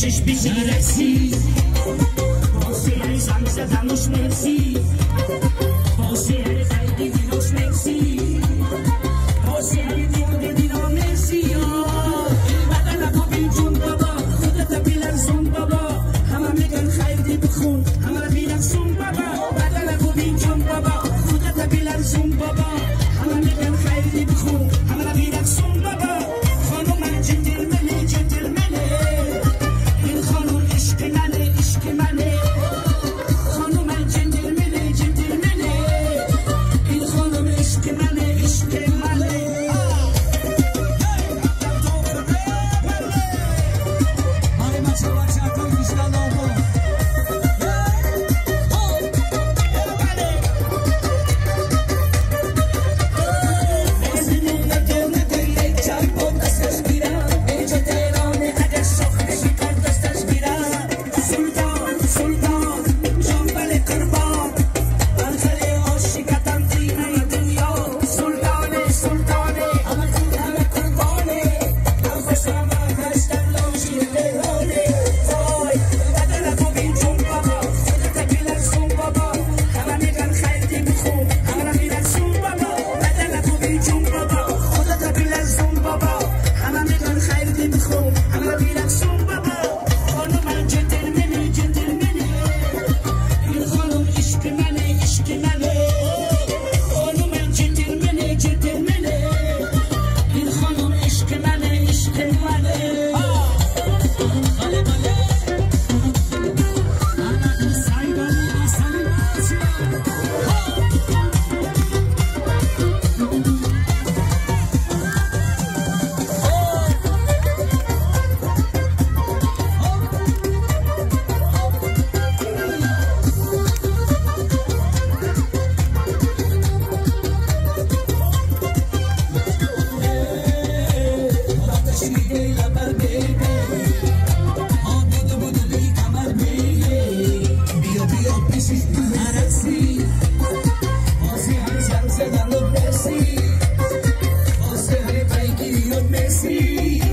پیشش میرسی واسه هر زن زدنش مرسی واسه هر خیلی دیروش مرسی واسه هر دیگه دینا مرسی بدن تو بین جون بابا خودت بیلرزون بابا همه میگن خیلی بخون همه بیلرزون بابا بدن تو بین جون بابا خودت بیلرزون بابا همه میگن خیلی بخون همه بیلرزون بابا خانم جنتلمنه جنتلمنه این خانم عشق منه عشق منه خانم جنتلمنه جنتلمنه این خانم عشق منه عشق منه Messi